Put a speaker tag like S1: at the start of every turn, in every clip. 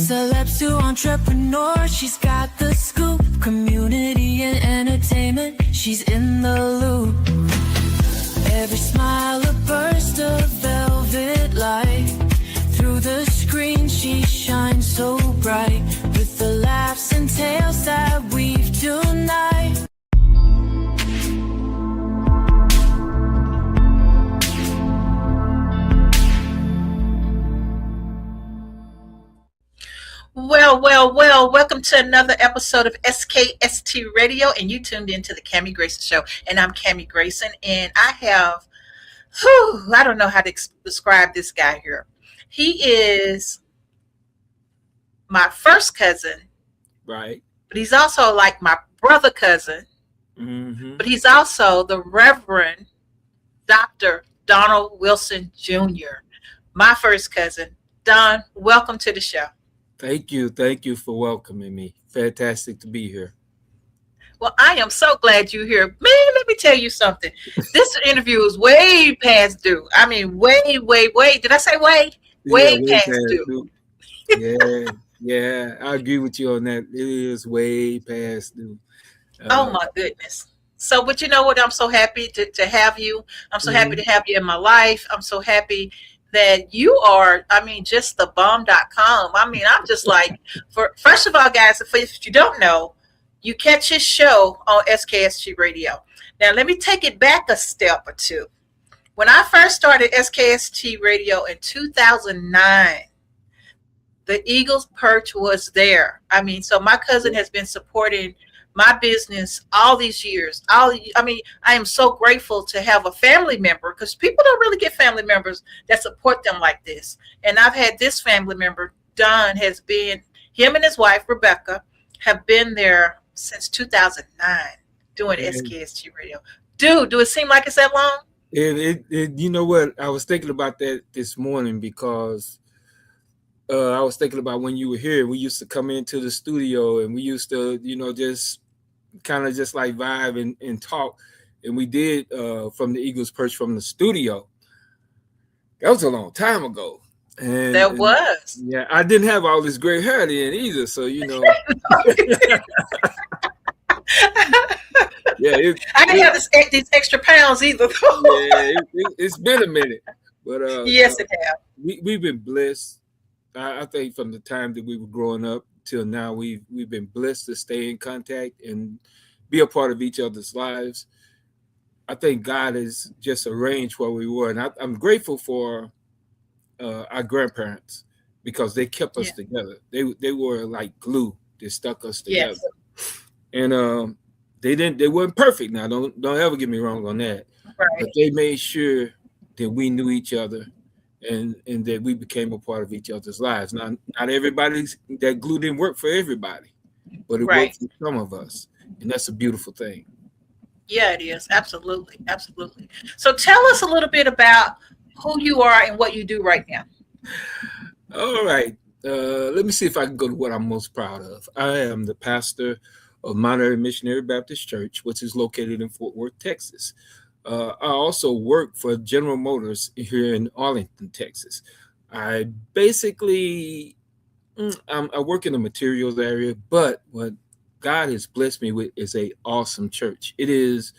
S1: Celebs to entrepreneurs, she's got the scoop. Community and entertainment, she's in the loop. Every smile a burst of velvet light. Through the screen she shines so bright. With the laughs and tales that weave tonight.
S2: Well, welcome to another episode of SKST Radio, and you tuned into the Cammie Grayson Show, and I'm Cammie Grayson, and I have, I don't know how to describe this guy here. He is my first cousin,
S3: right?
S2: But he's also like my brother cousin, but he's also the Reverend Dr. Donald Wilson Jr., my first cousin. Don, welcome to the show.
S3: Thank you for welcoming me. Fantastic to be here.
S2: Well, I am so glad you're here. Man, let me tell you something. This interview is way past due. I mean, way. Did I say way? Way past due.
S3: Yeah, I agree with you on that. It is way past due.
S2: Oh, my goodness. So, but you know what? I'm so happy to have you. I'm so happy to have you in my life. I'm so happy that you are, just the bomb.com. I'm just like, first of all, guys, if you don't know, you catch his show on SKST Radio. Now, let me take it back a step or two. When I first started SKST Radio in 2009, the Eagles Perch was there. So my cousin has been supporting my business all these years. I am so grateful to have a family member, because people don't really get family members that support them like this. And I've had this family member, Don, him and his wife, Rebecca, have been there since 2009 doing SKST Radio. Dude, do it seem like it's that long?
S3: You know what? I was thinking about that this morning, because I was thinking about when you were here. We used to come into the studio and we used to, just kind of just like vibe and talk. And we did from the Eagles Perch from the studio. That was a long time ago. And
S2: was.
S3: Yeah, I didn't have all this gray hair then either. So,
S2: Yeah, I didn't have these extra pounds either.
S3: It's been a minute. But
S2: yes, it has.
S3: We've been blessed. I think from the time that we were growing up till now, we've been blessed to stay in contact and be a part of each other's lives. I think God has just arranged where we were, and I'm grateful for our grandparents, because they kept us together. They were like glue. They stuck us together. Yes. And they weren't perfect. Now, don't ever get me wrong on that.
S2: Right. But
S3: they made sure that we knew each other. And that we became a part of each other's lives. Now, not everybody's, that glue didn't work for everybody, but it worked for some of us. And that's a beautiful thing.
S2: Yeah, it is. Absolutely. So tell us a little bit about who you are and what you do right now.
S3: All right. Let me see if I can go to what I'm most proud of. I am the pastor of Monterey Missionary Baptist Church, which is located in Fort Worth, Texas. I also work for General Motors here in Arlington, Texas. I basically, I work in the materials area, but what God has blessed me with is an awesome church. It is,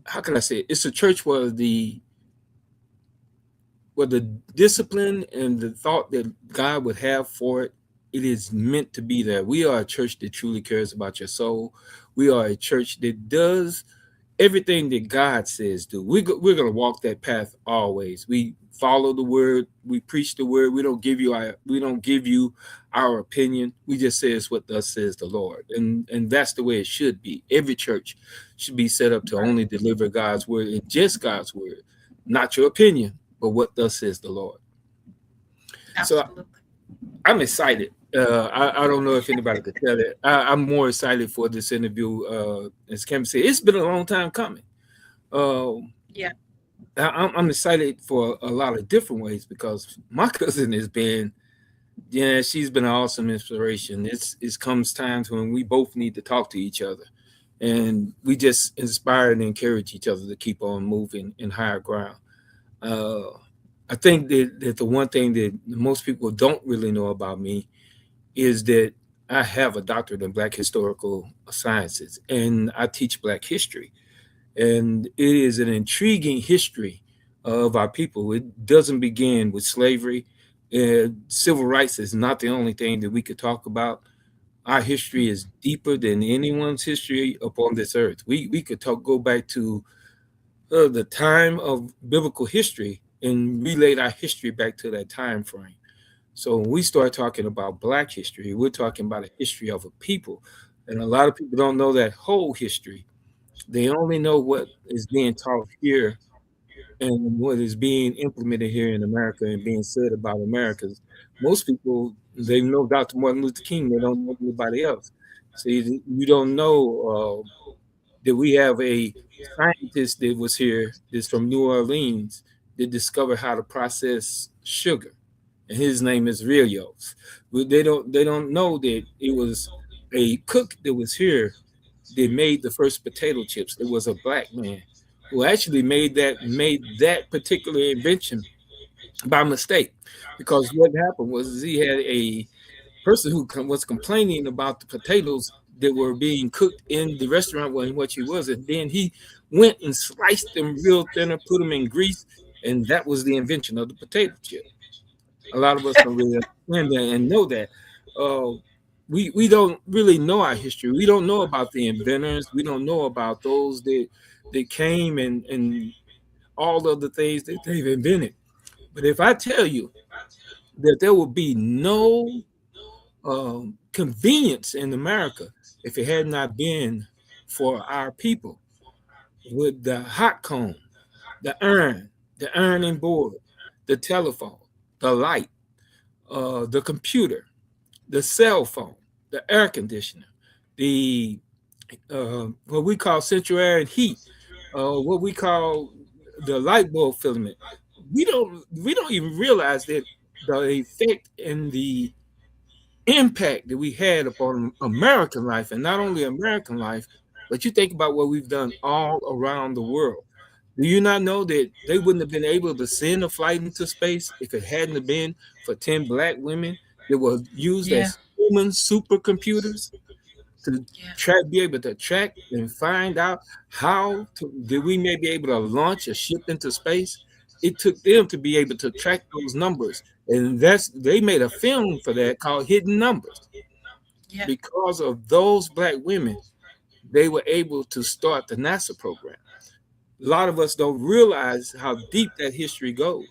S3: how can I say it? It's a church where the discipline and the thought that God would have for it, it is meant to be there. We are a church that truly cares about your soul. We are a church that does everything that God says do. We're going to walk that path always. We follow the word. We preach the word. We don't give you our opinion. We just say it's what thus says the Lord. And that's the way it should be. Every church should be set up to only deliver God's word, and just God's word, not your opinion, but what thus says the Lord.
S2: Absolutely.
S3: So I'm excited. I don't know if anybody could tell it. I'm more excited for this interview. As Cam said, it's been a long time coming. I'm excited for a lot of different ways, because my cousin has been, she's been an awesome inspiration. It comes times when we both need to talk to each other, and we just inspire and encourage each other to keep on moving in higher ground. I think that the one thing that most people don't really know about me is that I have a doctorate in Black historical sciences and I teach Black history. And it is an intriguing history of our people. It doesn't begin with slavery. Civil rights is not the only thing that we could talk about. Our history is deeper than anyone's history upon this earth. We could go back to the time of biblical history and relate our history back to that time frame. So when we start talking about Black history, we're talking about a history of a people. And a lot of people don't know that whole history. They only know what is being taught here and what is being implemented here in America and being said about Americans. Most people, they know Dr. Martin Luther King, they don't know anybody else. See, you don't know that we have a scientist that was here that's from New Orleans that discovered how to process sugar, and his name is Rios. But they don't know that it was a cook that was here that made the first potato chips. There was a Black man who actually made that particular invention by mistake, because what happened was he had a person who was complaining about the potatoes that were being cooked in the restaurant in which he was, and then he went and sliced them real thinner, put them in grease, and that was the invention of the potato chip. A lot of us don't really understand that and know that. Uh, we don't really know our history. We don't know about the inventors. We don't know about those that came and all of the things that they've invented. But if I tell you that there will be no convenience in America if it had not been for our people with the hot comb, the ironing board, the telephone, the light, the computer, the cell phone, the air conditioner, the what we call central air and heat, what we call the light bulb filament. We don't even realize that the effect and the impact that we had upon American life, and not only American life, but you think about what we've done all around the world. Do you not know that they wouldn't have been able to send a flight into space if it hadn't have been for 10 Black women that were used
S2: Yeah,
S3: as human supercomputers to
S2: yeah,
S3: be able to track and find out how did we may be able to launch a ship into space? It took them to be able to track those numbers, and they made a film for that called Hidden Numbers.
S2: yeah,
S3: Because of those Black women, they were able to start the NASA program. A lot of us don't realize how deep that history goes.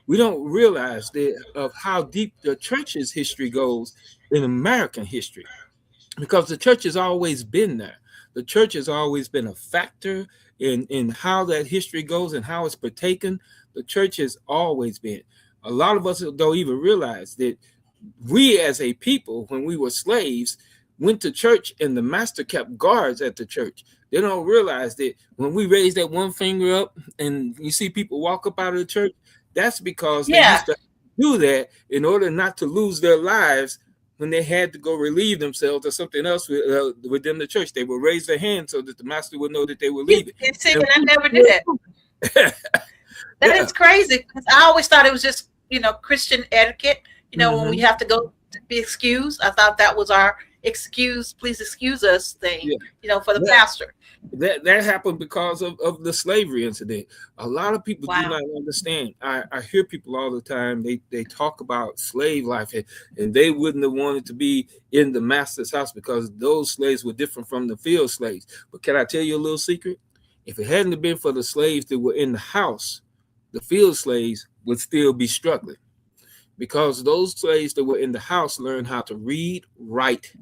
S3: We don't realize of how deep the church's history goes in American history, because the church has always been there. The church has always been a factor in how that history goes and how it's partaken. The church has always been. A lot of us don't even realize that we as a people, when we were slaves, went to church and the master kept guards at the church. They don't realize that when we raise that one finger up and you see people walk up out of the church, that's because they
S2: yeah,
S3: used to do that in order not to lose their lives when they had to go relieve themselves or something else within the church. They would raise their hand so that the master would know that they were
S2: yeah.
S3: leaving.
S2: And see,
S3: And
S2: and I never did that. That
S3: yeah,
S2: is crazy because I always thought it was just Christian etiquette. When we
S3: mhm,
S2: have to go to be excused, I thought that was our excuse, please excuse us thing.
S3: yeah.
S2: For the
S3: That,
S2: pastor.
S3: that happened because of the slavery incident. A lot of people do
S2: Wow.
S3: not understand. I hear people all the time, they talk about slave life, and they wouldn't have wanted to be in the master's house because those slaves were different from the field slaves. But can I tell you a little secret? If it hadn't have been for the slaves that were in the house, the field slaves would still be struggling, because those slaves that were in the house learned how to read, write,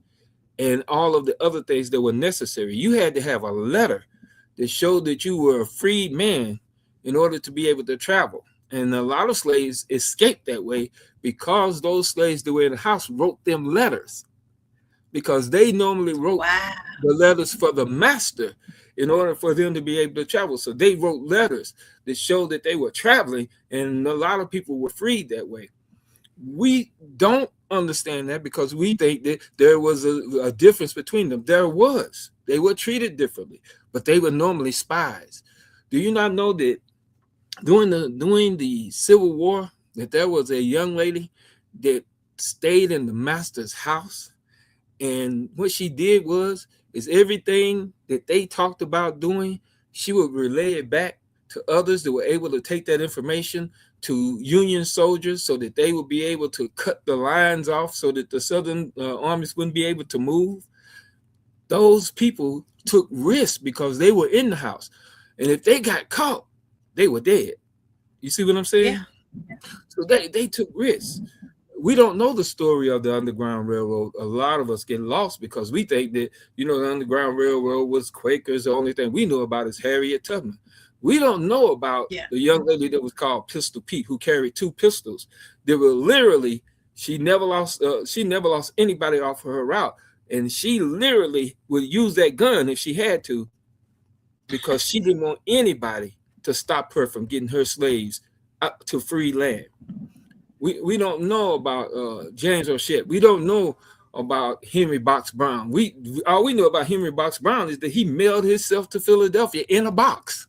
S3: and all of the other things that were necessary. You had to have a letter that showed that you were a freed man in order to be able to travel. And a lot of slaves escaped that way because those slaves that were in the house wrote them letters, because they normally wrote
S2: Wow.
S3: the letters for the master in order for them to be able to travel. So they wrote letters that showed that they were traveling, and a lot of people were freed that way. We don't understand that because we think that there was a difference between them. There was. They were treated differently, but they were normally spies. Do you not know that during the Civil War, that there was a young lady that stayed in the master's house, and what she did is everything that they talked about doing, she would relay it back to others that were able to take that information to Union soldiers so that they would be able to cut the lines off so that the Southern armies wouldn't be able to move. Those people took risks because they were in the house. And if they got caught, they were dead. You see what I'm saying?
S2: Yeah.
S3: So they took risks. We don't know the story of the Underground Railroad. A lot of us get lost because we think that, the Underground Railroad was Quakers. The only thing we know about is Harriet Tubman. We don't know about the young lady that was called Pistol Pete, who carried 2 pistols. They were literally, she never lost anybody off of her route. And she literally would use that gun if she had to, because she didn't want anybody to stop her from getting her slaves up to free land. We don't know about James O'Shea. We don't know about Henry Box Brown. All we know about Henry Box Brown is that he mailed himself to Philadelphia in a box,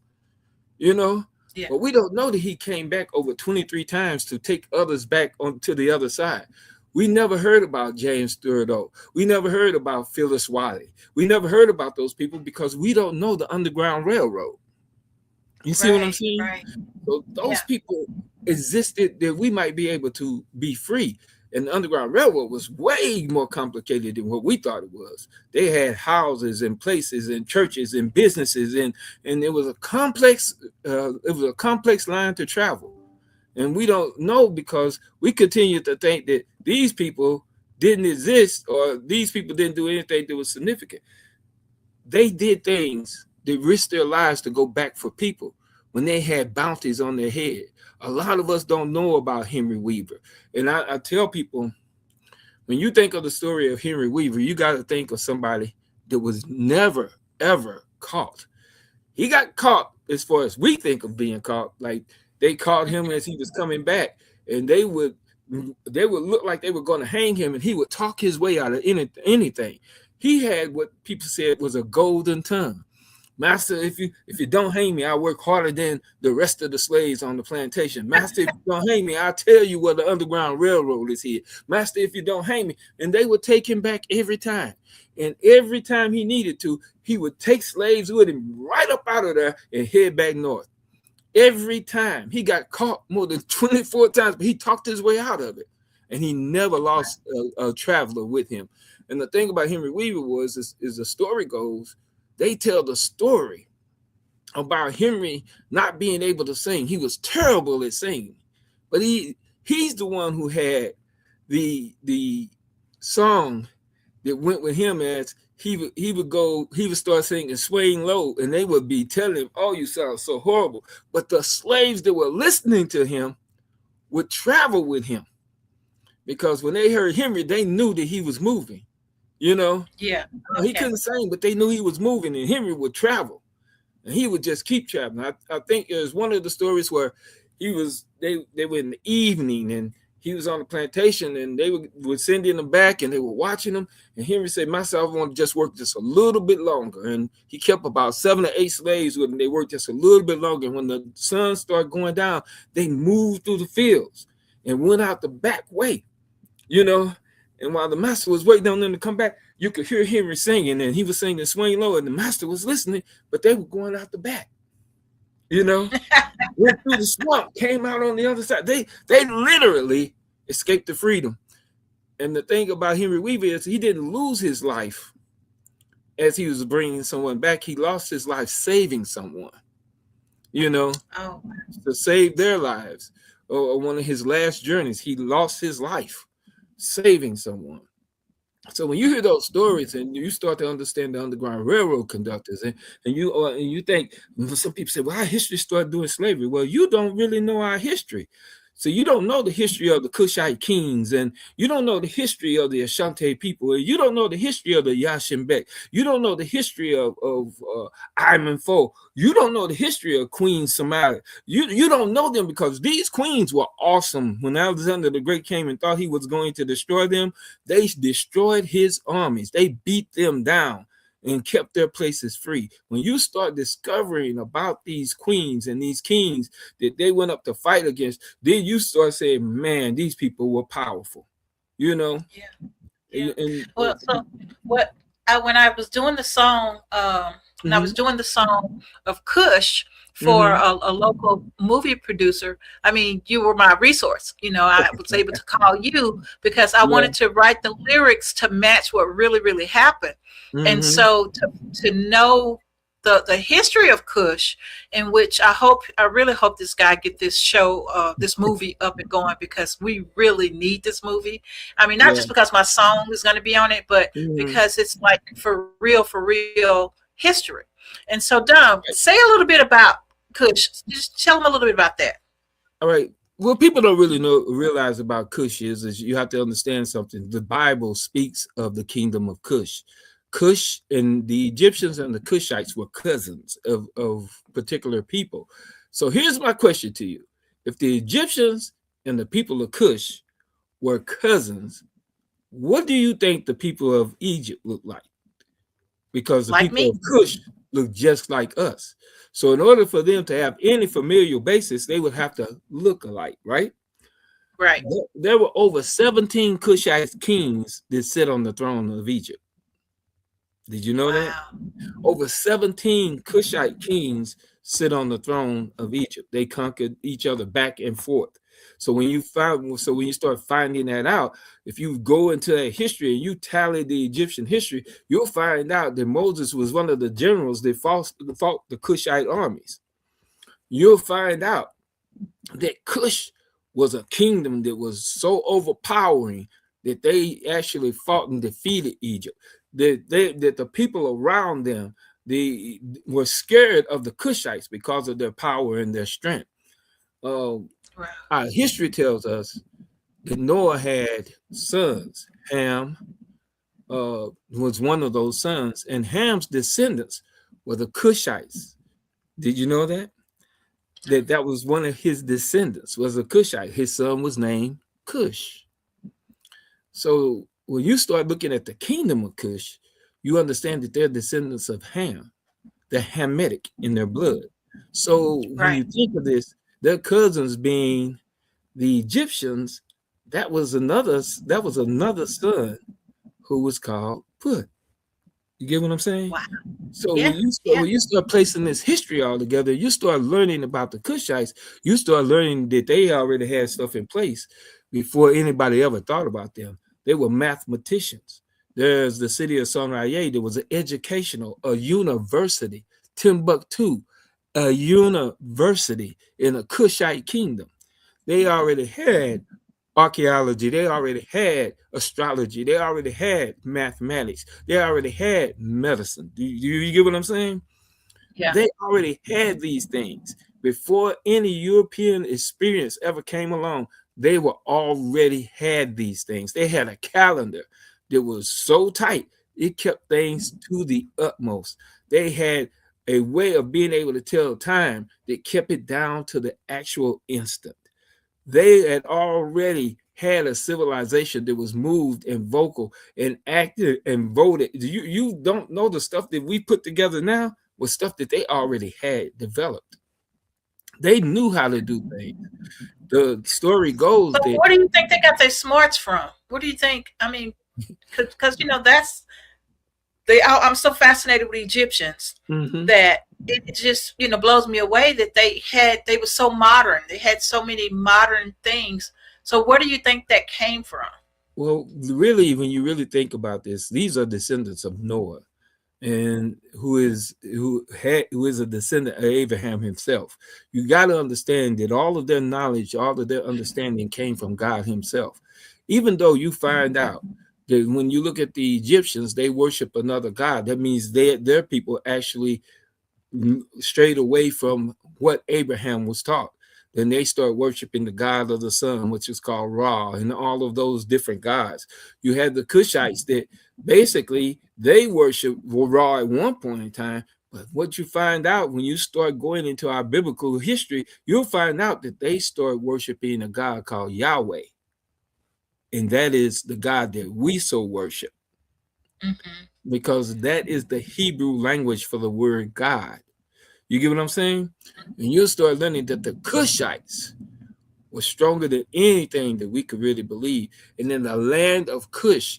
S3: But we don't know that he came back over 23 times to take others back on to the other side. We never heard about James Stewart O. We never heard about Phyllis Wiley. We never heard about those people because we don't know the Underground Railroad. You see what I'm saying?
S2: Right.
S3: So those people existed that we might be able to be free. And the Underground Railroad was way more complicated than what we thought it was. They had houses and places and churches and businesses, and it was a complex line to travel. And we don't know because we continue to think that these people didn't exist or these people didn't do anything that was significant. They did things. They risked their lives to go back for people when they had bounties on their head. A lot of us don't know about Henry Weaver. And I tell people, when you think of the story of Henry Weaver, you got to think of somebody that was never, ever caught. He got caught as far as we think of being caught. Like, they caught him as he was coming back, and they would look like they were going to hang him, and he would talk his way out of anything. He had what people said was a golden tongue. Master, if you don't hang me, I'll work harder than the rest of the slaves on the plantation. Master, if you don't hang me, I'll tell you where the Underground Railroad is here. Master, if you don't hang me. And they would take him back every time. And every time he needed to, he would take slaves with him right up out of there and head back north. Every time. He got caught more than 24 times, but he talked his way out of it. And he never lost a traveler with him. And the thing about Henry Weaver is the story goes, they tell the story about Henry not being able to sing. He was terrible at singing. But he's the one who had the song that went with him as he would start singing Swaying Low, and they would be telling him, oh, you sound so horrible. But the slaves that were listening to him would travel with him, because when they heard Henry, they knew that he was moving,
S2: Yeah.
S3: Okay. He couldn't sing, but they knew he was moving, and Henry would travel, and he would just keep traveling. I think it was one of the stories where they were in the evening, and he was on the plantation, and they would send in him back, and they were watching him. And Henry said, myself, I want to just work just a little bit longer. And he kept about 7 or 8 slaves with him. They worked just a little bit longer. And when the sun started going down, they moved through the fields and went out the back way, And while the master was waiting on them to come back, you could hear Henry singing, and he was singing Swing Low, and the master was listening, but they were going out the back. Went through the swamp, came out on the other side. They literally escaped to freedom. And the thing about Henry Weaver is he didn't lose his life as he was bringing someone back. He lost his life saving someone, to save their lives. Or one of his last journeys, he lost his life saving someone. So when you hear those stories and you start to understand the Underground Railroad conductors, and you think, some people say, well, our history started doing slavery. Well, you don't really know our history. So you don't know the history of the Cushite kings, and you don't know the history of the Ashanti people, and you don't know the history of the Yashimbek. You don't know the history of Iman Fo. You don't know the history of Queen Somalia. You don't know them, because these queens were awesome. When Alexander the Great came and thought he was going to destroy them, they destroyed his armies. They beat them down. and kept their places free. When you start discovering about these queens and these kings that they went up to fight against, then you start saying, man, these people were powerful, you know.
S2: Yeah. Yeah.
S3: And
S2: Well, so what when I was doing the song, when I was
S3: mhm,
S2: doing the song of Kush for
S3: mhm.
S2: a local movie producer, I mean, you were my resource. You know, I was able to call you because I
S3: Yeah.
S2: wanted to write the lyrics to match what really, really happened. And
S3: Mhm.
S2: so to know the history of Kush, in which I really hope this guy get this show, this movie up and going, because we really need this movie. I mean, not
S3: Yeah.
S2: just because my song is going to be on it, but
S3: Mhm.
S2: because it's like for real history. And so, Dom, say a little bit about Kush. Just tell them a little bit about that.
S3: All right. What people don't really realize about Cush is you have to understand something. The Bible speaks of the kingdom of Cush. Cush and the Egyptians and the Cushites were cousins of particular people. So here's my question to you. If the Egyptians and the people of Cush were cousins, what do you think the people of Egypt look like? Because the
S2: Like
S3: people
S2: me,
S3: of Cush look just like us. So in order for them to have any familial basis, they would have to look alike, right?
S2: right?
S3: There were over 17 Cushite kings that sit on the throne of Egypt. Did you know that?
S2: Wow.
S3: Over 17 Cushite kings sit on the throne of Egypt. They conquered each other back and forth. So when you start finding that out, if you go into that history and you tally the Egyptian history, you'll find out that Moses was one of the generals that fought the Cushite armies. You'll find out that Cush was a kingdom that was so overpowering that they actually fought and defeated Egypt. That the people around them, they were scared of the Cushites because of their power and their strength. Uh,
S2: Wow.
S3: our history tells us that Noah had sons. Ham was one of those sons, and Ham's descendants were the Cushites. Did you know that? That was one of his descendants was a Cushite. His son was named Cush. So when you start looking at the kingdom of Cush, you understand that they're descendants of Ham. They're Hamitic in their blood. So when
S2: Right.
S3: you think of this, their cousins being the Egyptians, that was another son who was called Put. You get what I'm saying?
S2: Wow.
S3: So
S2: Yeah.
S3: when
S2: Yeah.
S3: you start placing this history all together, you start learning about the Cushites. You start learning that they already had stuff in place before anybody ever thought about them. They were mathematicians. There's the city of Sonraye. There was an educational, a university, Timbuktu, a university in a Cushite kingdom. They already had archaeology, they already had astrology, they already had mathematics, they already had medicine. Do you get what I'm saying?
S2: Yeah.
S3: They already had these things before any European experience ever came along. They were already had these things. They had a calendar that was so tight, it kept things to the utmost. They had a way of being able to tell time that kept it down to the actual instant. They had already had a civilization that was moved and vocal and acted and voted. You don't know the stuff that we put together now was stuff that they already had developed. They knew how to do things. The story goes
S2: So,
S3: that
S2: where do you think they got their smarts from? What do you think? I mean, because that's I'm so fascinated with Egyptians
S3: mhm.
S2: that it just blows me away that they were so modern. They had so many modern things. So where do you think that came from?
S3: Well, really, when you really think about this, these are descendants of Noah, and who is a descendant of Abraham himself. You got to understand that all of their knowledge, all of their understanding came from God himself. Even though you find out that when you look at the Egyptians, they worship another God, that means their people actually strayed away from what Abraham was taught. Then they start worshiping the god of the sun, which is called Ra, and all of those different gods. You had the Cushites that basically they worship Ra at one point in time. But what you find out when you start going into our biblical history, you'll find out that they start worshiping a god called Yahweh. And that is the God that we so worship.
S2: Hmm.
S3: because that is the Hebrew language for the word God. You get what I'm saying? And you'll start learning that the Cushites was stronger than anything that we could really believe. And in the land of Cush,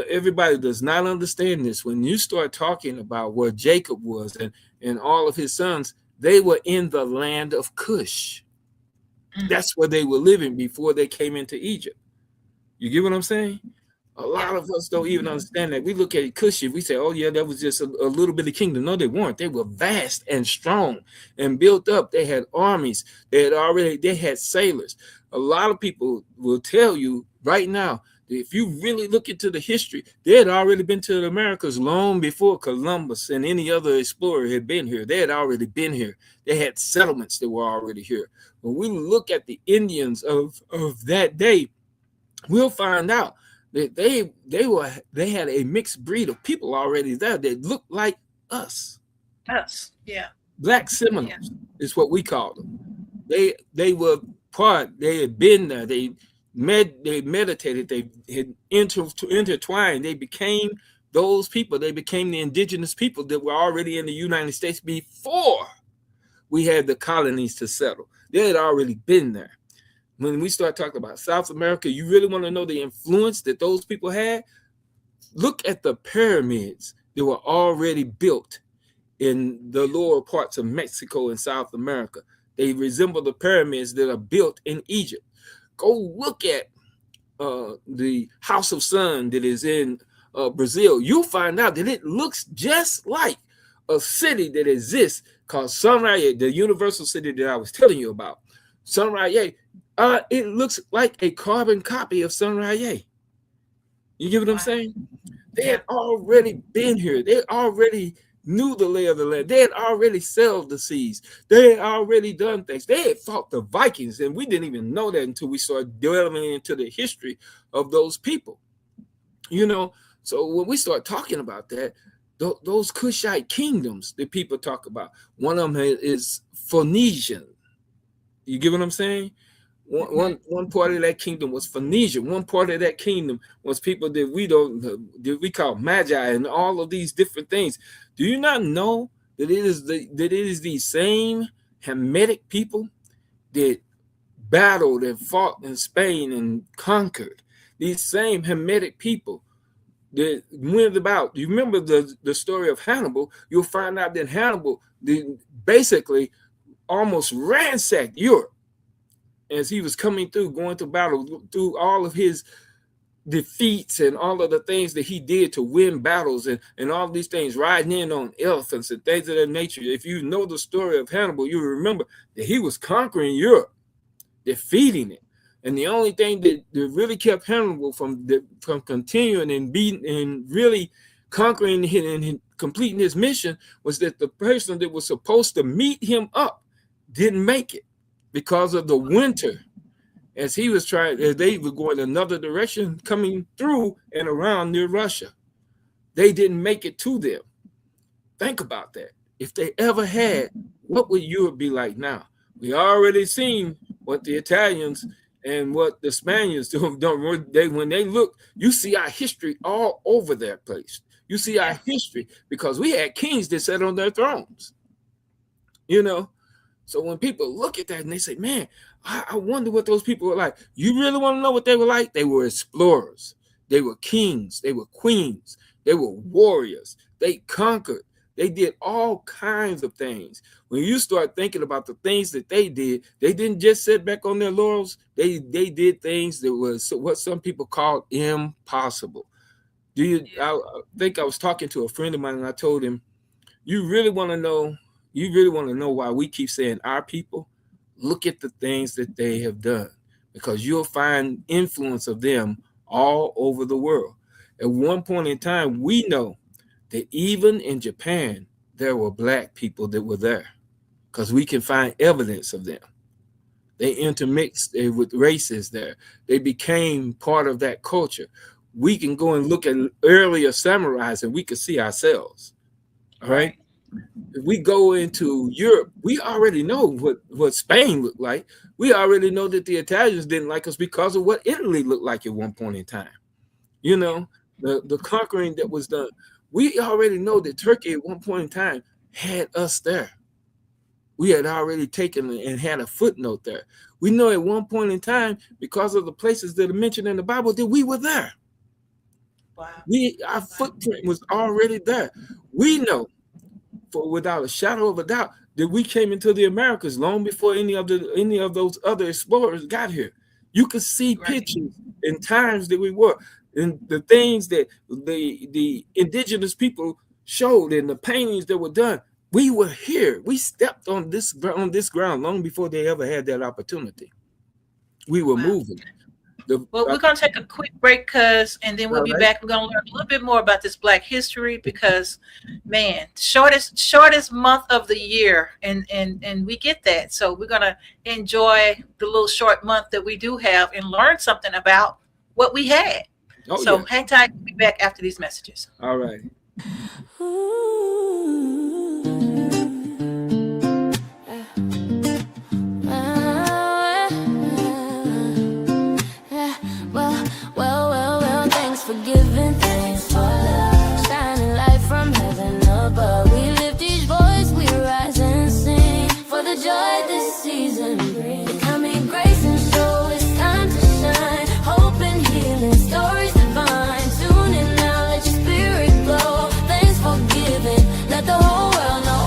S3: everybody does not understand this. When you start talking about where Jacob was and all of his sons, they were in the land of Cush. That's where they were living before they came into Egypt. You get what I'm saying? A lot of us don't even understand that. We look at Cush, we say, oh, yeah, that was just a little bit of kingdom. No, they weren't. They were vast and strong and built up. They had armies. They had sailors. A lot of people will tell you right now, if you really look into the history, they had already been to the Americas long before Columbus and any other explorer had been here. They had already been here. They had settlements that were already here. When we look at the Indians of that day, we'll find out that they had a mixed breed of people already there that looked like us.
S2: Us, yeah.
S3: Black Seminoles is what we call them. They were part. They had been there. They meditated. They had intertwined. They became those people. They became the indigenous people that were already in the United States before we had the colonies to settle. They had already been there. When we start talking about South America, you really want to know the influence that those people had? Look at the pyramids that were already built in the lower parts of Mexico and South America. They resemble the pyramids that are built in Egypt. Go look at the House of Sun that is in Brazil. You'll find out that it looks just like a city that exists called Sunrise, the universal city that I was telling you about. Sunrise. It looks like a carbon copy of Sunrise. You get what I'm saying? They had already been here. They already knew the lay of the land. They had already sailed the seas. They had already done things. They had fought the Vikings, and we didn't even know that until we started delving into the history of those people. You know, so when we start talking about that, those Cushite kingdoms that people talk about, one of them is Phoenician. You get what I'm saying? One part of that kingdom was Phoenicia. One part of that kingdom was people that we call Magi and all of these different things. Do you not know that it is the same Hamitic people that battled and fought in Spain and conquered? These same Hamitic people that went about. You remember the story of Hannibal? You'll find out that Hannibal basically almost ransacked Europe as he was coming through, going to battle, through all of his defeats and all of the things that he did to win battles and all these things, riding in on elephants and things of that nature. If you know the story of Hannibal, you remember that he was conquering Europe, defeating it. And the only thing that really kept Hannibal from continuing and beating and really conquering and completing his mission was that the person that was supposed to meet him up didn't make it because of the winter. As they were going another direction, coming through and around near Russia, they didn't make it to them. Think about that. If they ever had, what would Europe be like now? We already seen what the Italians and what the Spaniards do. When they look, you see our history all over that place. You see our history because we had kings that sat on their thrones. You know, so when people look at that and they say, man, I wonder what those people were like. You really want to know what they were like? They were explorers. They were kings. They were queens. They were warriors. They conquered. They did all kinds of things. When you start thinking about the things that they didn't just sit back on their laurels. They did things that was what some people call impossible. I think I was talking to a friend of mine and I told him, you really want to know why we keep saying our people? Look at the things that they have done, because you'll find influence of them all over the world. At one point in time, we know that even in Japan, there were black people that were there because we can find evidence of them. They intermixed with races there. They became part of that culture. We can go and look at earlier samurais and we can see ourselves. All right. If we go into Europe, we already know what Spain looked like. We already know that the Italians didn't like us because of what Italy looked like at one point in time. You know, the conquering that was done. We already know that Turkey at one point in time had us there. We had already taken and had a footnote there. We know at one point in time, because of the places that are mentioned in the Bible, that we were there.
S2: Wow.
S3: Our footprint was already there. We know, for without a shadow of a doubt, that we came into the Americas long before any of those other explorers got here. You could see pictures in times that we were, and the things that the indigenous people showed and the paintings that were done. We were here. We stepped on this ground long before they ever had that opportunity. We were moving.
S2: Well, we're going to take a quick break, and then we'll be back. We're going to learn a little bit more about this Black history because, man, shortest month of the year, and we get that. So we're going to enjoy the little short month that we do have and learn something about what we had. So hang tight. We'll be back after these messages.
S3: All right.
S1: For giving, thanks for love, shining light from heaven above. We lift each voice, we rise and sing for the joy this season brings. The coming Grayson show, it's time to shine. Hope and healing, stories divine. Tune in now, let your spirit glow. Thanks for giving, let the whole world know.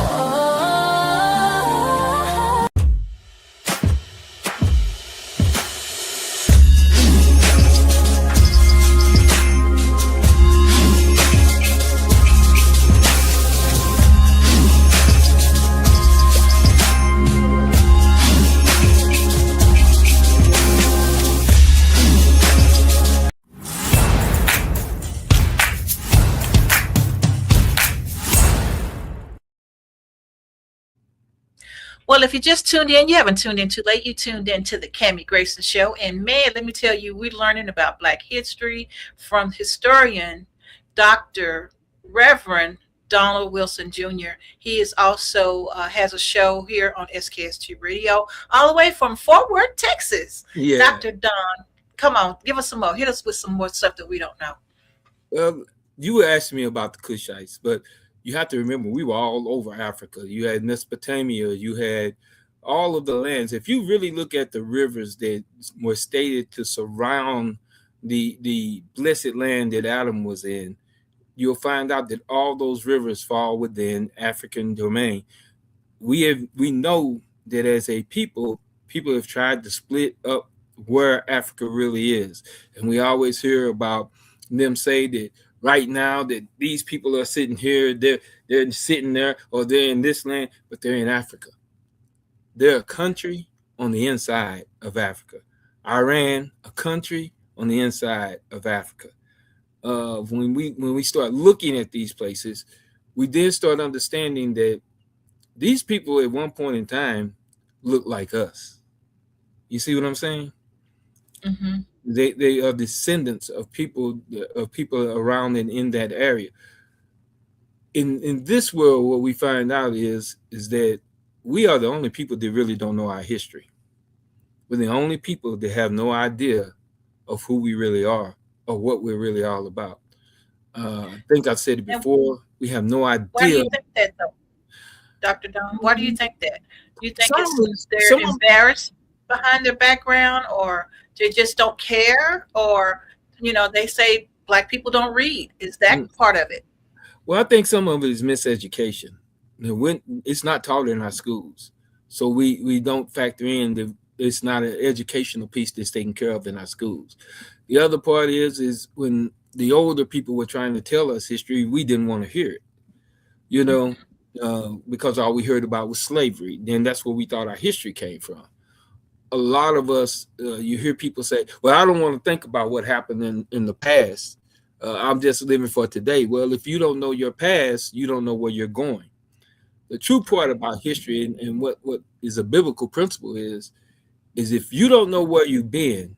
S2: Well, if you just tuned in, you haven't tuned in too late. You tuned in to the Cammie Grayson Show. And man, let me tell you, we're learning about Black history from historian Dr. Reverend Donald Wilson Jr. He is also has a show here on SKST Radio, all the way from Fort Worth, Texas.
S3: Yeah.
S2: Dr. Don, come on, give us some more. Hit us with some more stuff that we don't know.
S3: Well, you were asking me about the Kushites, but you have to remember we were all over Africa. You had Mesopotamia, you had all of the lands. If you really look at the rivers that were stated to surround the blessed land that Adam was in, you'll find out that all those rivers fall within African domain. We know that as a people have tried to split up where Africa really is. And we always hear about them say that right now that these people are sitting here, they're sitting there, or they're in this land, but they're in Africa. They're a country on the inside of Africa. Iran, a country on the inside of Africa. When we start looking at these places, we then start understanding that these people at one point in time look like us. You see what I'm saying?
S2: Mm-hmm.
S3: They are descendants of people around and in that area. In this world, what we find out is that we are the only people that really don't know our history. We're the only people that have no idea of who we really are or what we're really all about. I think I've said it before. We have no idea.
S2: Why do you think that, though, Dr. Don? Why do you think that? You think they're embarrassed behind their background, or they just don't care, or they say Black people don't read? Is that part of it?
S3: Well, I think some of it is miseducation. It's not taught in our schools, so we don't factor in it's not an educational piece that's taken care of in our schools. The other part is when the older people were trying to tell us history, we didn't want to hear it, because all we heard about was slavery. Then that's where we thought our history came from. A lot of us, you hear people say, well, I don't want to think about what happened in the past. I'm just living for today. Well, if you don't know your past, you don't know where you're going. The true part about history and what is a biblical principle is if you don't know where you've been,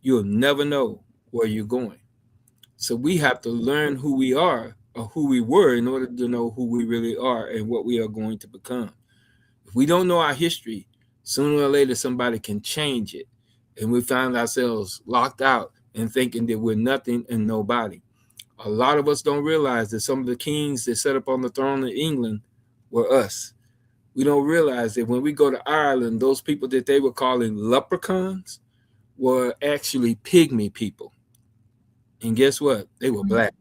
S3: you'll never know where you're going. So we have to learn who we are or who we were in order to know who we really are and what we are going to become. If we don't know our history, sooner or later somebody can change it, and we find ourselves locked out and thinking that we're nothing and nobody. A lot of us don't realize that some of the kings that sat up on the throne in England were us. We don't realize that when we go to Ireland, those people that they were calling leprechauns were actually pygmy people. And guess what? They were black.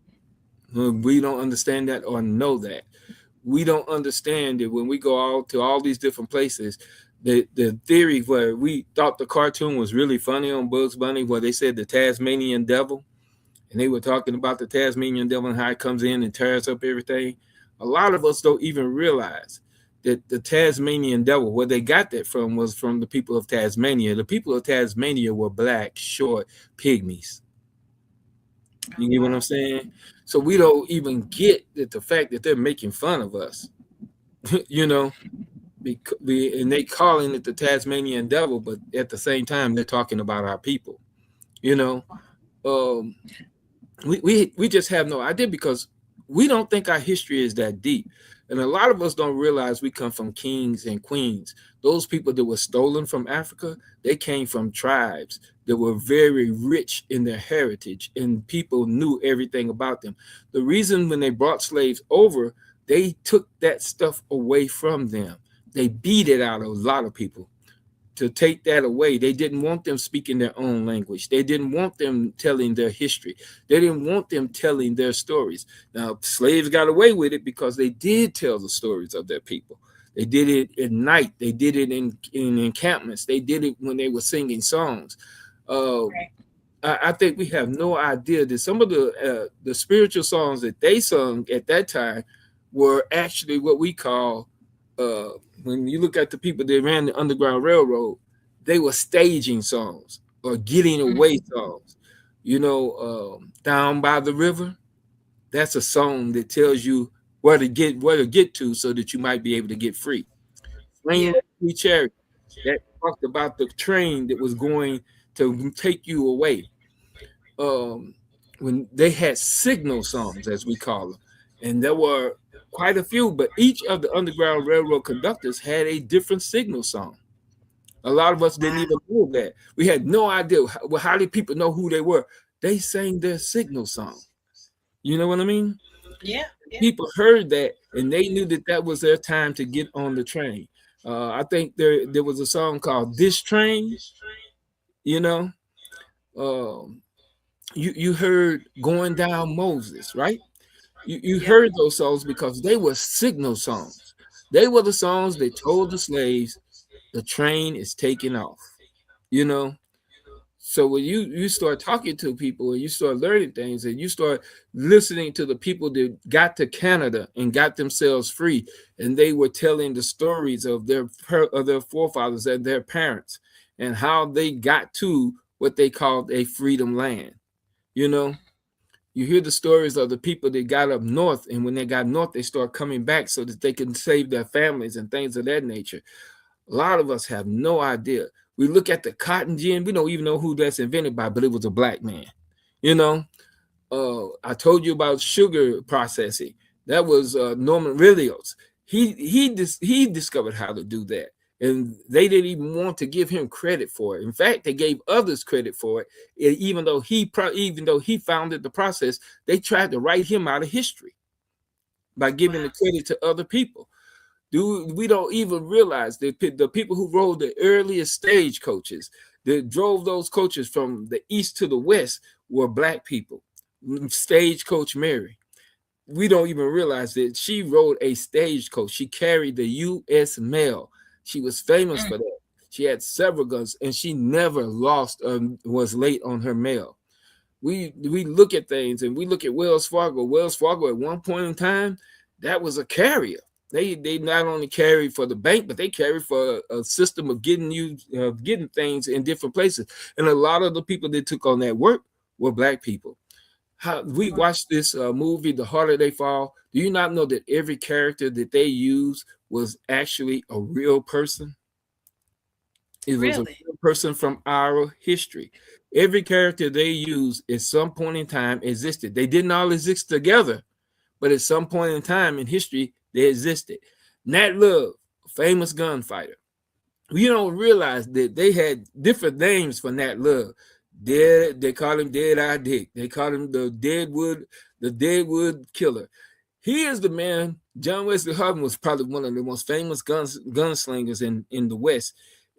S3: We don't understand that or know that. We don't understand that when we go out to all these different places, the theory where we thought the cartoon was really funny on Bugs Bunny, where they said the Tasmanian devil, and they were talking about the Tasmanian devil and how it comes in and tears up everything. A lot of us don't even realize that the Tasmanian devil, where they got that from, was from the people of Tasmania. The people of Tasmania were black, short pygmies. You get what I'm saying? So we don't even get that the fact that they're making fun of us, you know, and they calling it the Tasmanian devil, but at the same time they're talking about our people, you know. We just have no idea because we don't think our history is that deep. And a lot of us don't realize we come from kings and queens. Those people that were stolen from Africa, they came from tribes that were very rich in their heritage, and people knew everything about them. The reason when they brought slaves over, they took that stuff away from them. They beat it out of a lot of people to take that away. They didn't want them speaking their own language. They didn't want them telling their history. They didn't want them telling their stories. Now, slaves got away with it because they did tell the stories of their people. They did it at night. They did it in encampments. They did it when they were singing songs. I think we have no idea that some of the spiritual songs that they sung at that time were actually what we call, when you look at the people that ran the Underground Railroad, they were staging songs or getting away songs. You know, Down by the River, that's a song that tells you where to get to so that you might be able to get free. Swing Free Chariot, that talked about the train that was going to take you away. When they had signal songs, as we call them, and there were quite a few, but each of the Underground Railroad conductors had a different signal song. A lot of us didn't even know that. We had no idea. How did people know who they were? They sang their signal song. You know what I mean?
S2: Yeah.
S3: People heard that, and they knew that that was their time to get on the train. I think there was a song called "This Train." You know, you heard "Going Down Moses," right? You heard those songs because they were signal songs. They were the songs that told the slaves the train is taking off. You know, so when you start talking to people and you start learning things and you start listening to the people that got to Canada and got themselves free, and they were telling the stories of their forefathers and their parents and how they got to what they called a freedom land. You know, you hear the stories of the people that got up north, and when they got north, they start coming back so that they can save their families and things of that nature. A lot of us have no idea. We look at the cotton gin, we don't even know who that's invented by, but it was a black man. You know, I told you about sugar processing. That was Norman Rillios. He discovered how to do that, and they didn't even want to give him credit for it. In fact, they gave others credit for it. Even though he founded the process, they tried to write him out of history by giving the credit to other people. We don't even realize that the people who rode the earliest stagecoaches that drove those coaches from the east to the west were black people. Stagecoach Mary. We don't even realize that she rode a stagecoach. She carried the U.S. mail. She was famous for that. She had several guns, and she never lost was late on her mail. We look at things, and we look at Wells Fargo. Wells Fargo at one point in time, that was a carrier. They not only carried for the bank, but they carried for a system of getting things in different places. And a lot of the people that took on that work were black people. We watched this movie, The Harder They Fall. Do you not know that every character that they used was actually a real person? It was a real person from our history. Every character they used at some point in time existed. They didn't all exist together, but at some point in time in history, they existed. Nat Love, a famous gunfighter. We don't realize that they had different names for Nat Love. They called him Dead Eye Dick. They called him the the Deadwood Killer. He is the man. John Wesley Hardin was probably one of the most famous gunslingers in the West,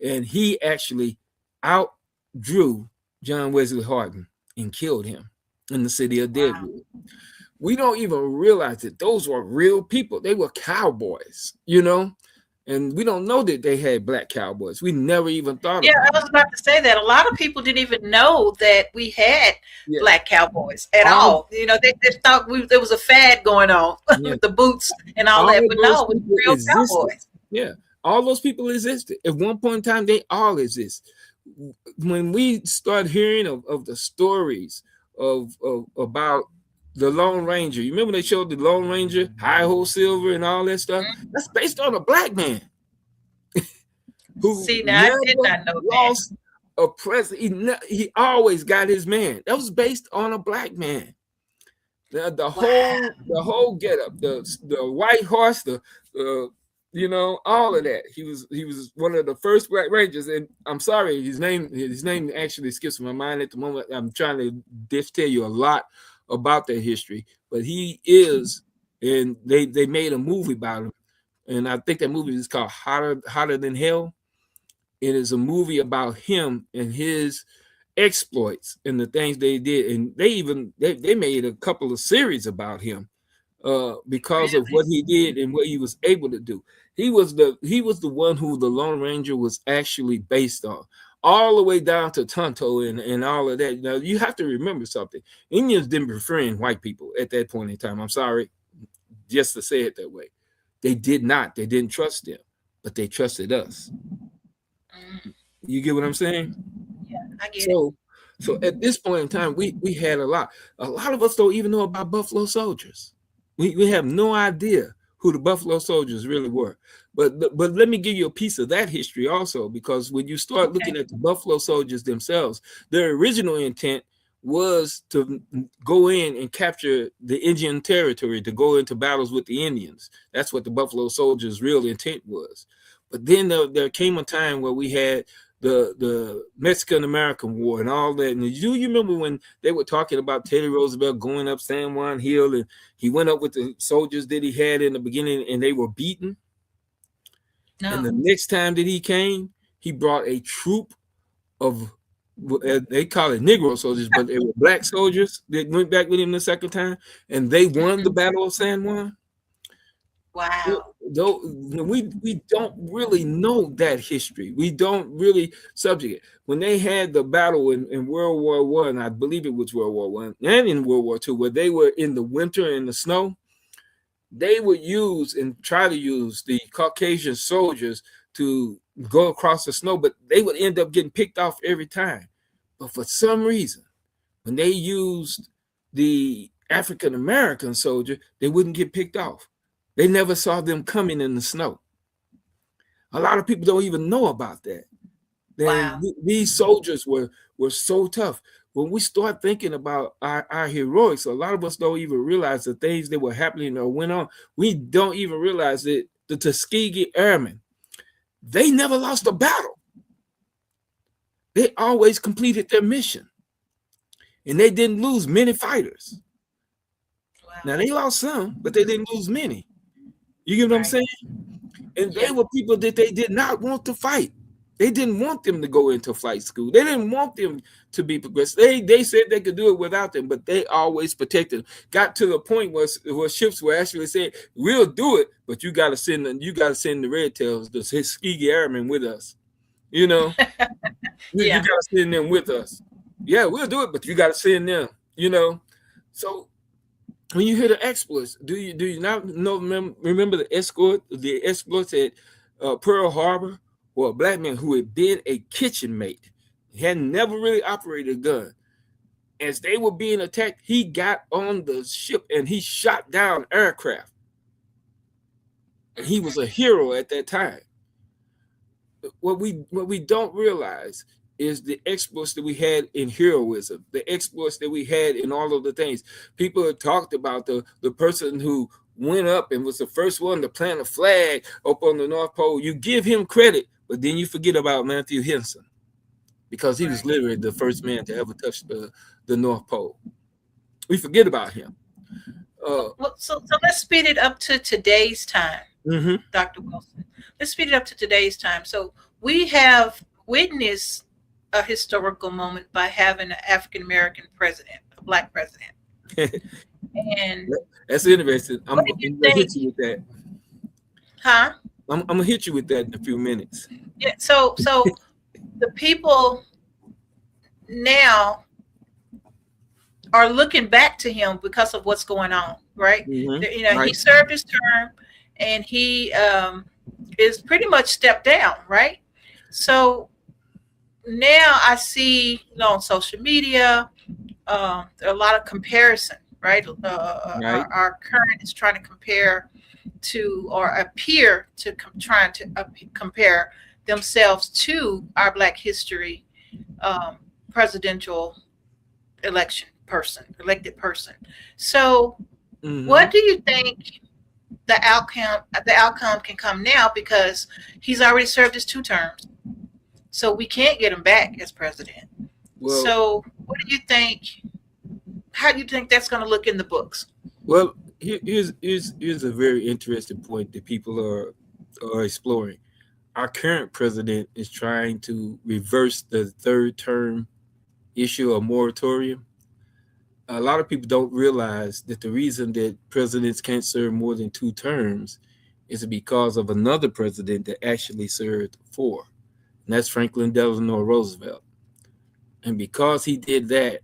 S3: and he actually outdrew John Wesley Hardin and killed him in the city of Deadwood. We don't even realize that those were real people. They were cowboys, and we don't know that they had black cowboys. We never even thought
S2: Yeah,
S3: about
S2: I was about to say that. A lot of people didn't even know that we had black cowboys at all. They thought there was a fad going on with the boots and all that, but no, it was real cowboys.
S3: Yeah, all those people existed. At one point in time, they all exist. When we start hearing of the stories about the Lone Ranger, you remember they showed the Lone Ranger, Hi-Ho Silver, and all that stuff? That's based on a black man who
S2: I did not know
S3: lost a president. He always got his man. That was based on a black man. The whole getup, the white horse, all of that. He was one of the first Black Rangers, and I'm sorry, his name actually skips my mind at the moment. I'm trying to tell you a lot about that history, but he is, and they made a movie about him, and I think that movie is called Hotter Than Hell. It is a movie about him and his exploits and the things they did, and they made a couple of series about him because of what he did and what he was able to do. He was the one who the Lone Ranger was actually based on, all the way down to Tonto and all of that. Now you have to remember something: Indians didn't befriend white people at that point in time. I'm sorry, just to say it that way. They did not. They didn't trust them, but they trusted us. You get what I'm saying?
S2: Yeah, I get it.
S3: So at this point in time, we had a lot. A lot of us don't even know about Buffalo Soldiers. We have no idea who the Buffalo Soldiers really were. But let me give you a piece of that history also, because when you start looking at the Buffalo Soldiers themselves, their original intent was to go in and capture the Indian territory, to go into battles with the Indians. That's what the Buffalo Soldiers' real intent was. But then there came a time where we had the Mexican-American War and all that. And do you remember when they were talking about Teddy Roosevelt going up San Juan Hill, and he went up with the soldiers that he had in the beginning, and they were beaten? No. And the next time that he came, he brought a troop of, they call it Negro soldiers, but they were black soldiers that went back with him the second time, and they won the Battle of San Juan.
S2: Wow.
S3: Though we don't really know that history. We don't really subject it. When they had the battle in World War I, I believe it was World War I, and in World War II, where they were in the winter in the snow, they would use and try to use the Caucasian soldiers to go across the snow, but they would end up getting picked off every time. But for some reason, when they used the African American soldier, they wouldn't get picked off. They never saw them coming in the snow. A lot of people don't even know about that. Wow. These soldiers were so tough. When we start thinking about our heroics, a lot of us don't even realize the things that were happening or went on. We don't even realize that the Tuskegee Airmen, they never lost a battle. They always completed their mission. And they didn't lose many fighters. Wow. Now, they lost some, but they didn't lose many. You get what I'm saying? And they were people that they did not want to fight. They didn't want them to go into flight school. They didn't want them to be progressive. They said they could do it without them, but they always protected them. Got to the point where ships were actually saying, "We'll do it, but you got to send the Red Tails, the Tuskegee Airmen, with us." You know, you got to send them with us. Yeah, we'll do it, but you got to send them. You know, so. When you hear the exploits, do you not remember the exploits at Pearl Harbor, or a black man who had been a kitchen mate, he had never really operated a gun. As they were being attacked, he got on the ship and he shot down aircraft. And he was a hero at that time. What we don't realize is the exploits that we had in heroism, the exploits that we had in all of the things. People have talked about the person who went up and was the first one to plant a flag up on the North Pole. You give him credit, but then you forget about Matthew Henson, because he was literally the first man to ever touch the North Pole. We forget about him.
S2: So let's speed it up to today's time,
S3: Mm-hmm.
S2: Dr. Wilson. Let's speed it up to today's time. So we have witnessed a historical moment by having an African American president, a black president. And
S3: That's interesting.
S2: what do you
S3: I'm gonna
S2: think?
S3: hit you with that.
S2: Huh?
S3: I'm gonna hit you with that in a few minutes.
S2: Yeah. So the people now are looking back to him because of what's going on, right?
S3: Mm-hmm.
S2: You know, he
S3: Right.
S2: served his term, and he is pretty much stepped down, right? So now I see, on social media, there are a lot of comparison, right?
S3: Right.
S2: Our current is trying to compare to, or appear to trying to compare themselves to our Black history presidential election elected person. So,
S3: Mm-hmm.
S2: what do you think the outcome can come now, because he's already served his 2 terms, so we can't get him back as president.
S3: Well,
S2: So, what do you think? How do you think that's going to look in the books?
S3: well, here's a very interesting point that people are exploring. Our current president is trying to reverse the third term issue of moratorium. A lot of people don't realize that the reason that presidents can't serve more than 2 terms is because of another president that actually served 4, and that's Franklin Delano Roosevelt. And because he did that,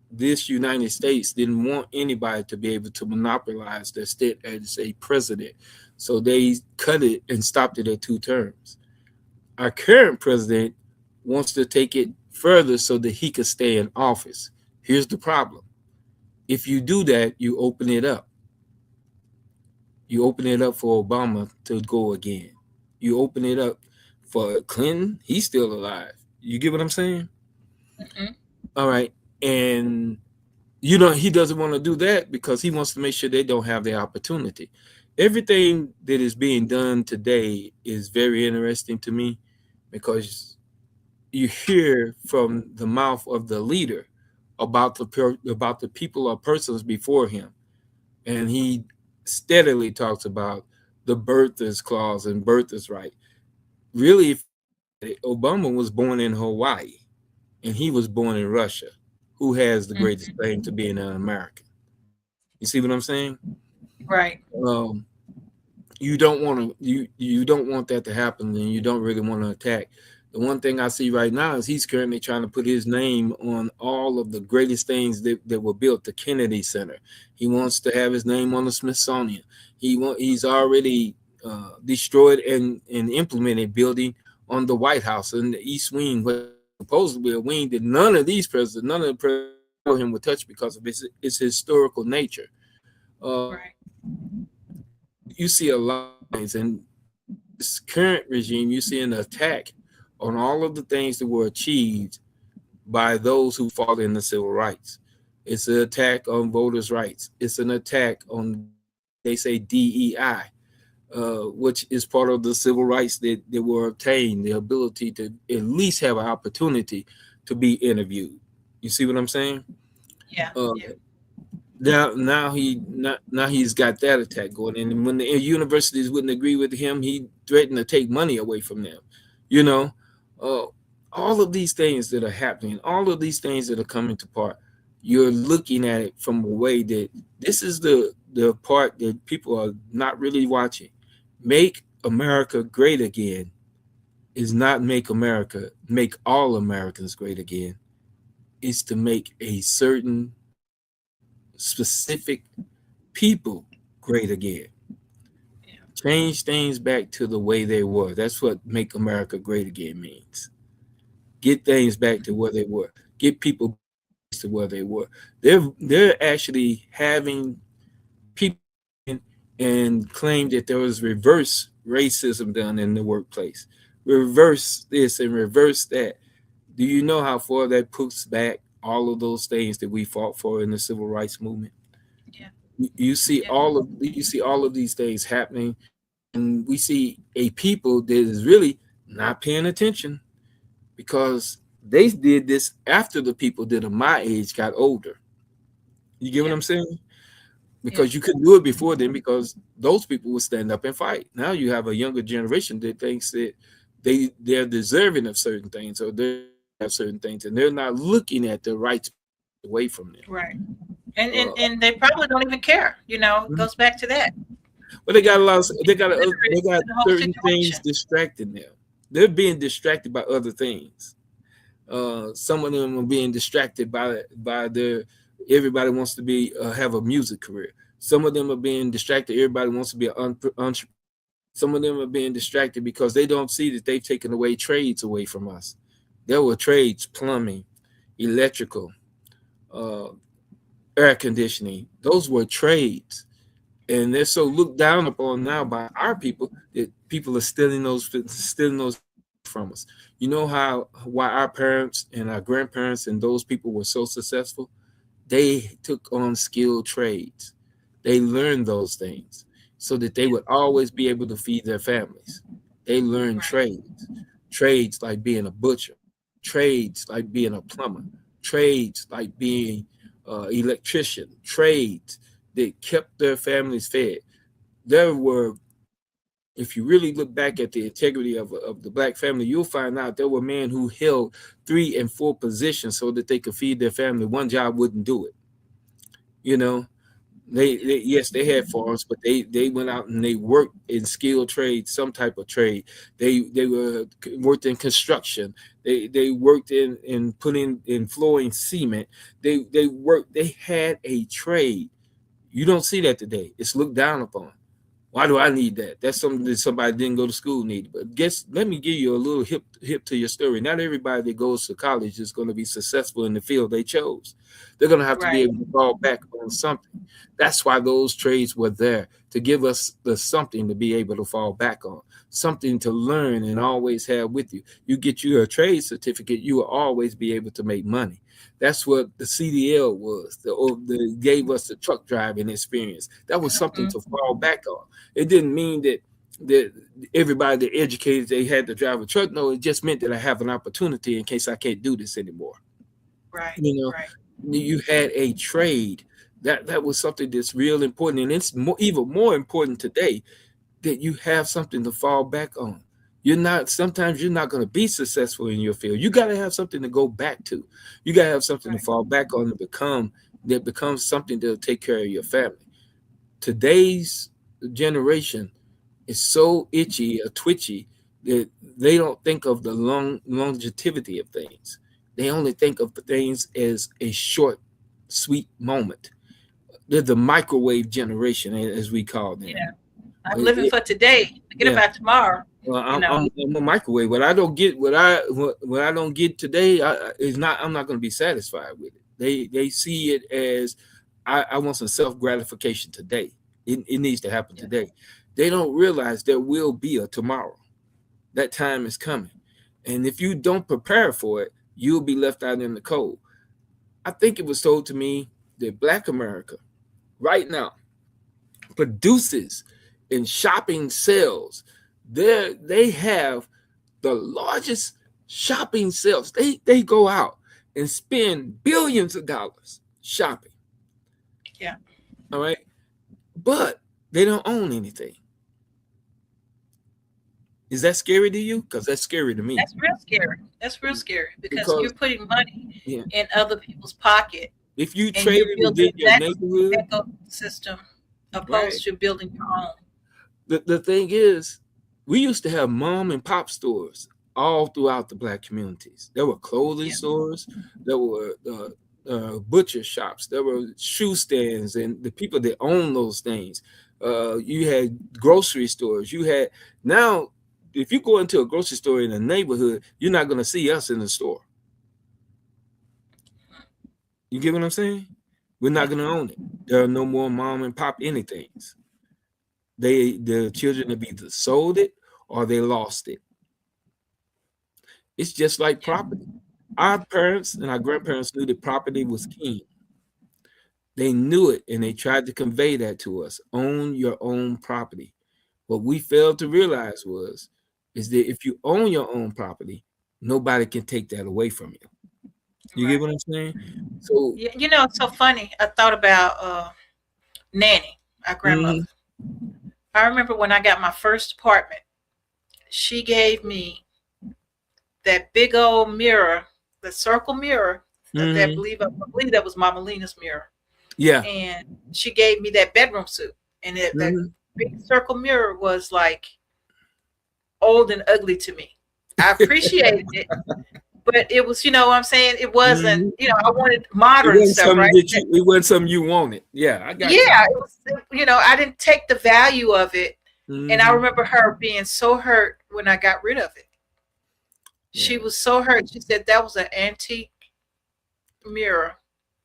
S3: this United States didn't want anybody to be able to monopolize their state as a president. So they cut it and stopped it at 2 terms. Our current president wants to take it further so that he could stay in office. Here's the problem. If you do that, you open it up. You open it up for Obama to go again. You open it up for Clinton. He's still alive. You get what I'm saying?
S2: Hmm.
S3: All right. And he doesn't want to do that because he wants to make sure they don't have the opportunity. Everything that is being done today is very interesting to me because you hear from the mouth of the leader about the people or persons before him, and he steadily talks about the birthers clause and birthers right. Really, Obama was born in Hawaii, and he was born in Russia. Who has the greatest
S2: Hmm.
S3: claim to being an American? You see what I'm saying?
S2: Right.
S3: Um, you don't want to you don't want that to happen, and you don't really want to attack. The one thing I see right now is he's currently trying to put his name on all of the greatest things that were built. The Kennedy Center. He wants to have his name on the Smithsonian. He's already destroyed and implemented building on the White House in the East Wing, but supposedly a wing that none of the presidents before him would touch because of its historical nature. Uh,
S2: Right.
S3: you see a lot of things, and this current regime, you see an attack on all of the things that were achieved by those who fought in the civil rights. It's an attack on voters' rights. It's an attack on, they say, DEI, which is part of the civil rights that were obtained, the ability to at least have an opportunity to be interviewed. You see what I'm saying?
S2: Yeah.
S3: Uh,
S2: Yeah.
S3: now he's got that attack going, and when the universities wouldn't agree with him, he threatened to take money away from them. You know, uh, all of these things that are happening, all of these things that are coming to part, you're looking at it from a way that this is the part that people are not really watching. Make America great again is not make all Americans great again. It's to make a certain specific people great again.
S2: Yeah.
S3: Change things back to the way they were. That's what make America great again means. Get things back to where they were. Get people to where they were. They're actually having people and claim that there was reverse racism done in the workplace. Reverse this and reverse that. Do you know how far that puts back all of those things that we fought for in the civil rights movement?
S2: Yeah.
S3: You see
S2: Yeah.
S3: all of these things happening, and we see a people that is really not paying attention because they did this after the people that are my age got older. You get what
S2: Yeah.
S3: I'm saying?
S2: Yeah.
S3: because you couldn't do it before then because those people would stand up and fight. Now you have a younger generation that thinks that they're deserving of certain things or they have certain things and they're not looking at the rights away from them.
S2: Right. And,
S3: Uh,
S2: they probably don't even care. It goes back to that.
S3: but they
S2: You
S3: got a
S2: know,
S3: lot of, they
S2: illiterate
S3: got
S2: in the whole
S3: certain things
S2: situation.
S3: distracting them. They're being distracted by other things. Some of them are being distracted by their everybody wants to be have a music career. Some of them are being distracted. Everybody wants to be an entrepreneur. Some of them are being distracted because they don't see that they've taken away trades away from us. There were trades, plumbing, electrical, uh, air conditioning. Those were trades, and they're so looked down upon now by our people that people are stealing those from us. You know how why our parents and our grandparents and those people were so successful? They took on skilled trades. They learned those things so that they
S2: Yeah.
S3: would always be able to feed their families. They learned
S2: Right.
S3: trades like being a butcher, trades like being a plumber, trades like being electrician, trades that kept their families fed. There were, if you really look back at the integrity of the black family, you'll find out there were men who held 3 and 4 positions so that they could feed their family. One job wouldn't do it. You know, they yes they had farms, but they went out and they worked in skilled trade, some type of trade. They were worked in construction. They worked in putting in flooring cement. They worked. They had a trade. You don't see that today. It's looked down upon. Why do I need that? That's something that somebody didn't go to school need. But guess let me give you a little hip to your story. Not everybody that goes to college is going to be successful in the field they chose. They're going to have to be
S2: Right.
S3: able to fall back on something. That's why those trades were there to give us the something to be able to fall back on, something to learn and always have with you. You get you a trade certificate, you will always be able to make money. That's what the CDL was. The gave us the truck driving experience. That was something
S2: Mhm.
S3: to fall back on. It didn't mean that everybody that educated they had to drive a truck. No, it just meant that I have an opportunity in case I can't do this anymore.
S2: Right.
S3: You know,
S2: Right.
S3: you had a trade. That was something that's real important, and it's even more important today that you have something to fall back on. Sometimes you're not going to be successful in your field. You got to have something to go back to. You got to have something to
S2: Right.
S3: fall back on that becomes something that'll take care of your family. Today's generation is so itchy or twitchy that they don't think of the longevity of things. They only think of things as a short, sweet moment. They're the microwave generation, as we call them.
S2: Yeah. I'm
S3: Uh,
S2: living
S3: it-
S2: for today. Forget
S3: yeah,
S2: about tomorrow.
S3: well,
S2: You know.
S3: I'm a microwave. What I don't get, what I don't get today, is not. I'm not going to be satisfied with it. They see it as I want some self gratification today. It needs to happen
S2: Yeah.
S3: today. They don't realize there will be a tomorrow. That time is coming, and if you don't prepare for it, you'll be left out in the cold. I think it was told to me that Black America right now produces in shopping sales. They have the largest shopping sales. They go out and spend billions of dollars shopping.
S2: Yeah.
S3: All right. But they don't own anything. Is that scary to you? Because that's scary to me.
S2: That's real scary. That's real scary because
S3: Because
S2: you're putting money
S3: yeah,
S2: in other people's pocket
S3: if you
S2: and you're
S3: traded
S2: building
S3: within your
S2: that
S3: neighborhood,
S2: ecosystem
S3: right?
S2: opposed to building your own.
S3: The thing is, we used to have mom and pop stores all throughout the Black communities. There were clothing
S2: Yeah.
S3: stores, there were butcher shops, there were shoe stands, and the people that own those things. You had grocery stores. You had now, if you go into a grocery store in a neighborhood, you're not going to see us in the store. You get what I'm saying? We're not
S2: Yeah.
S3: going to own it. There are no more mom and pop anythings. The children have either sold it or they lost it. It's just like
S2: Yeah.
S3: property. Our parents and our grandparents knew that property was king. They knew it and they tried to convey that to us. Own your own property. What we failed to realize is that if you own your own property, nobody can take that away from you. You get
S2: Right.
S3: what I'm saying? So
S2: Yeah. It's so funny. I thought about nanny, our grandmother. I remember when I got my first apartment, she gave me that big old mirror, the circle mirror. That I believe that was Mama Lena's mirror,
S3: Yeah.
S2: and she gave me that bedroom suit, and that big circle mirror was like old and ugly to me. I appreciated it, but it was, you know what I'm saying? It wasn't, I wanted modern stuff, right?
S3: It wasn't something you wanted. Yeah, I got
S2: Yeah, it was, I didn't take the value of it.
S3: you.
S2: And I remember her being so hurt when I got rid of it.
S3: Yeah.
S2: She was so hurt. She said that was an antique mirror.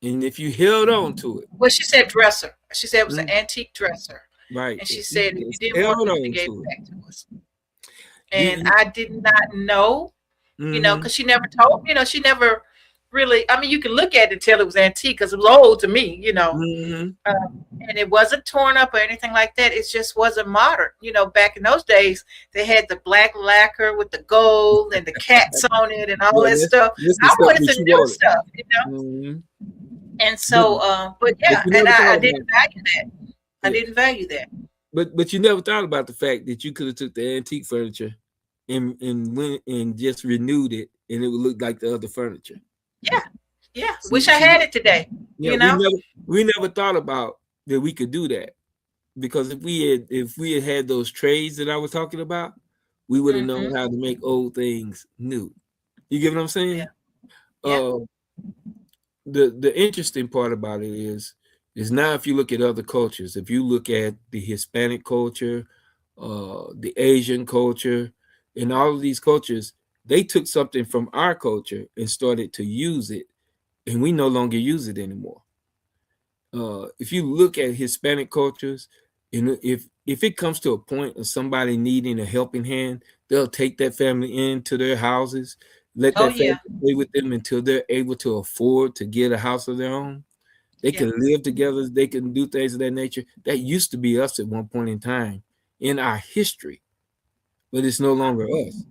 S3: And if you held on to it.
S2: Well, she said dresser. She said it was an antique dresser.
S3: Right.
S2: And she said if you didn't want it, she gave it back to us. And
S3: You-
S2: I did not know, because she never told, she never really, I mean, you can look at it and tell it was antique because it was old to me, and it wasn't torn up or anything like that. It just wasn't modern. Back in those days, they had the black lacquer with the gold and the cats on it and all that stuff. I wanted some new stuff, And so, but yeah, and I didn't value that. I didn't value that.
S3: But you never thought about the fact that you could have took the antique furniture and went and just renewed it, and it would look like the other furniture.
S2: Yeah. Wish I had it today.
S3: Yeah, we never thought about that we could do that, because if we had those trays that I was talking about, we would have known how to make old things new. You get what I'm saying?
S2: Yeah.
S3: The interesting part about it is now if you look at other cultures, if you look at the Hispanic culture, the Asian culture, and all of these cultures, they took something from our culture and started to use it, and we no longer use it anymore. If you look at Hispanic cultures, and if it comes to a point of somebody needing a helping hand, they'll take that family into their houses, let that family stay with them until they're able to afford to get a house of their own. They can live together. They can do things of that nature. That used to be us at one point in time in our history, but it's no longer us.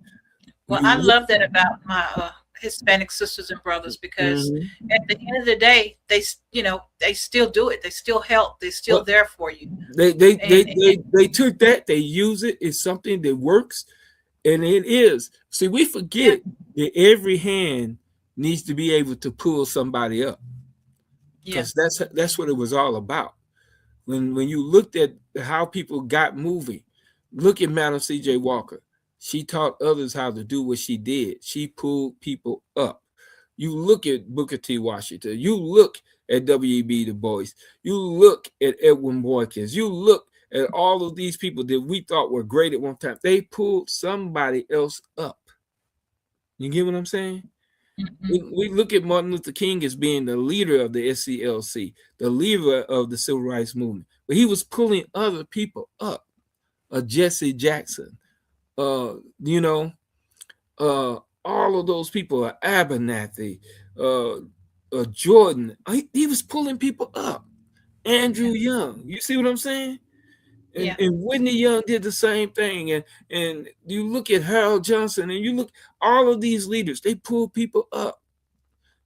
S2: Well, I love that about my Hispanic sisters and brothers, because at the end of the day, they still do it. They still help. They're still there for you.
S3: They took that. They use it. It's something that works, and it is. See, we forget that every hand needs to be able to pull somebody up, because that's what it was all about. When you looked at how people got moving, look at Madam C.J. Walker. She taught others how to do what she did. She pulled people up. You look at Booker T. Washington. You look at W.E.B. Du Bois. You look at Edwin Boykins. You look at all of these people that we thought were great at one time. They pulled somebody else up. You get what I'm saying? We look at Martin Luther King as being the leader of the SCLC, the leader of the Civil Rights Movement, but he was pulling other people up. Jesse Jackson, all of those people, Abernathy, Jordan, he was pulling people up. Andrew Young, you see what I'm saying? And Whitney Young did the same thing. And you look at Harold Johnson, and you look, all of these leaders, they pulled people up,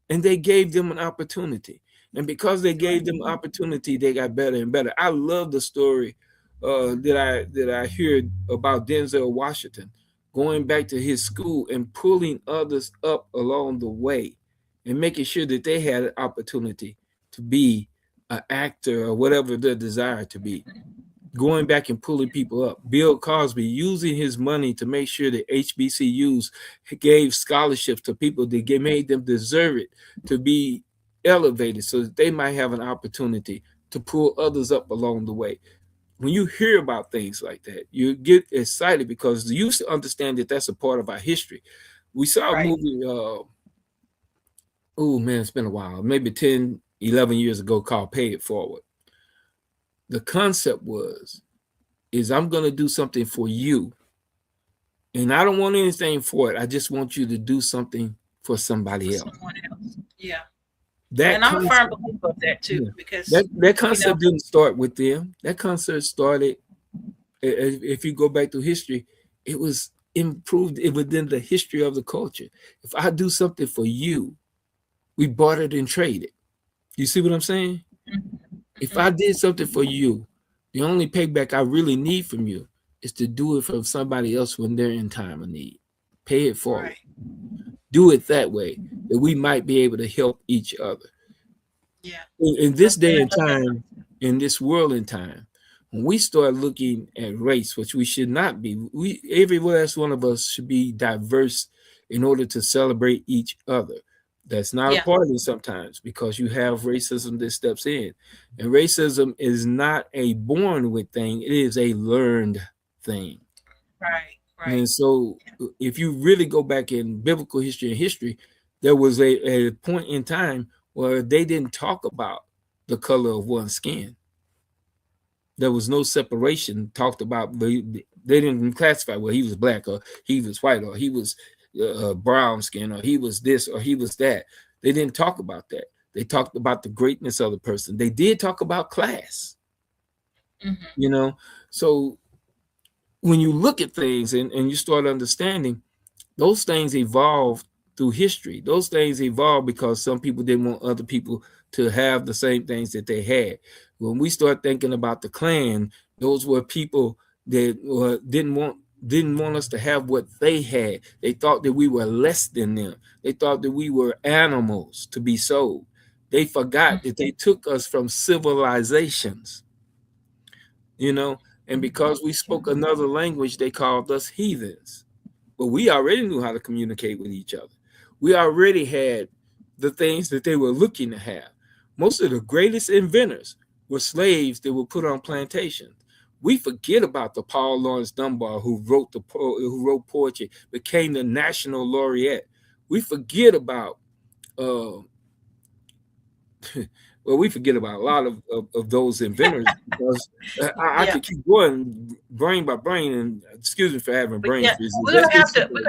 S3: and they gave them an opportunity. And because they gave them opportunity, they got better and better. I love the story that I heard about Denzel Washington going back to his school and pulling others up along the way and making sure that they had an opportunity to be an actor or whatever their desire to be. Going back and pulling people up. Bill Cosby using his money to make sure that HBCUs gave scholarships to people that made them deserve it to be elevated so that they might have an opportunity to pull others up along the way. When you hear about things like that, you get excited because you used to understand that that's a part of our history. We saw a movie, it's been a while, maybe 10, 11 years ago, called Pay It Forward. The concept is I'm going to do something for you, and I don't want anything for it. I just want you to do something for somebody else.
S2: Someone else. Yeah.
S3: And
S2: I'm a firm believer of that too, because
S3: that concept didn't start with them. That concept started, if you go back to history, it was improved within the history of the culture. If I do something for you, we bartered and traded. You see what I'm saying? If I did something for you, the only payback I really need from you is to do it for somebody else when they're in time of need. Pay it forward.
S2: Right.
S3: Do it that way, that we might be able to help each other.
S2: Yeah.
S3: In this day
S2: Okay.
S3: and time, in this world and time, when we start looking at race, which we should not be, every last one of us should be diverse in order to celebrate each other. That's not a
S2: Yeah.
S3: party sometimes because you have racism that steps in. And racism is not a born with thing, it is a learned thing.
S2: Right. Right.
S3: And so if you really go back in biblical history and history, there was a point in time where they didn't talk about the color of one's skin. There was no separation talked about. They didn't classify, well, he was black or he was white or he was brown skin or he was this or he was that. They didn't talk about that. They talked about the greatness of the person. They did talk about class, you know. So when you look at things and you start understanding, those things evolved through history. Those things evolved because some people didn't want other people to have the same things that they had. When we start thinking about the Klan, those were people that didn't want us to have what they had. They thought that we were less than them. They thought that we were animals to be sold. They forgot that they took us from civilizations, you know, and because we spoke another language, they called us heathens. But we already knew how to communicate with each other. We already had the things that they were looking to have. Most of the greatest inventors were slaves that were put on plantations. We forget about the Paul Laurence Dunbar who wrote poetry, became the national laureate. We forget about well, we forget about a lot of those inventors because I
S2: Yeah.
S3: could keep going brain by brain, and excuse me for having
S2: But
S3: brain
S2: yeah,
S3: freeze.
S2: we're gonna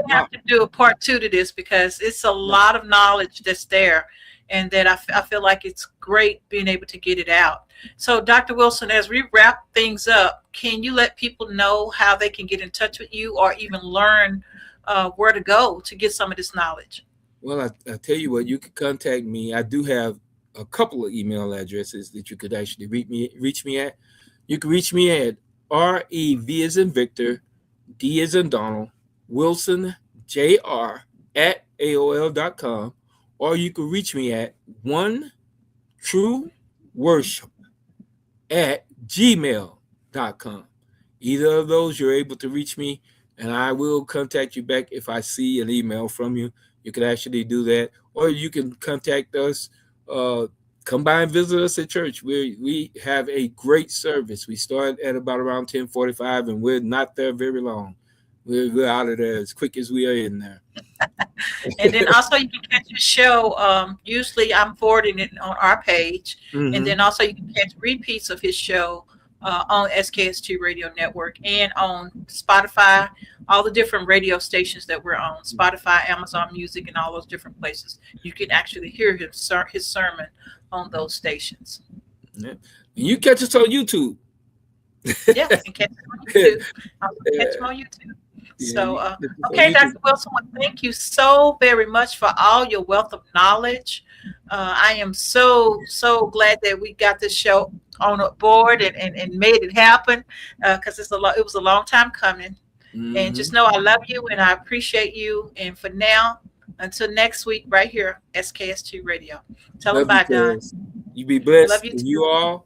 S2: have to do a part two to this because it's a lot of knowledge that's there, and that I feel like it's great being able to get it out. So, Dr. Wilson, as we wrap things up, can you let people know how they can get in touch with you or even learn where to go to get some of this knowledge?
S3: Well, I tell you what, you could contact me. I do have a couple of email addresses that you could actually reach me at. You can reach me at REV as in Victor, D as in Donald, Wilson JR at AOL.com, or you can reach me at one true worship at gmail.com. Either of those, you're able to reach me, and I will contact you back if I see an email from you. You can actually do that, or you can contact us. Come by and visit us at church. We have a great service. We start at about around 10:45, and we're not there very long. We're out of there as quick as we are in there.
S2: And then also you can catch his show. Usually I'm forwarding it on our page. And then also you can catch repeats of his show on SKST Radio Network and on Spotify, all the different radio stations that we're on, Spotify, Amazon Music, and all those different places. You can actually hear his sermon on those stations.
S3: Yeah. You catch us on YouTube.
S2: Yeah, you can catch him on YouTube. Catch him on YouTube. So, okay, Dr. Wilson, well, thank you so very much for all your wealth of knowledge. I am so glad that we got this show on board and made it happen because it was a long time coming. And just know I love you and I appreciate you. And for now, until next week, right here, SKST Radio. Tell them bye, Don.
S3: You be blessed.
S2: Love you
S3: and
S2: too.
S3: You all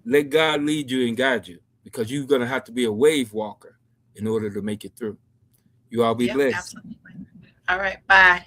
S3: let God lead you and guide you because you're going to have to be a wave walker in order to make it through. You all be blessed.
S2: Absolutely. All right. Bye.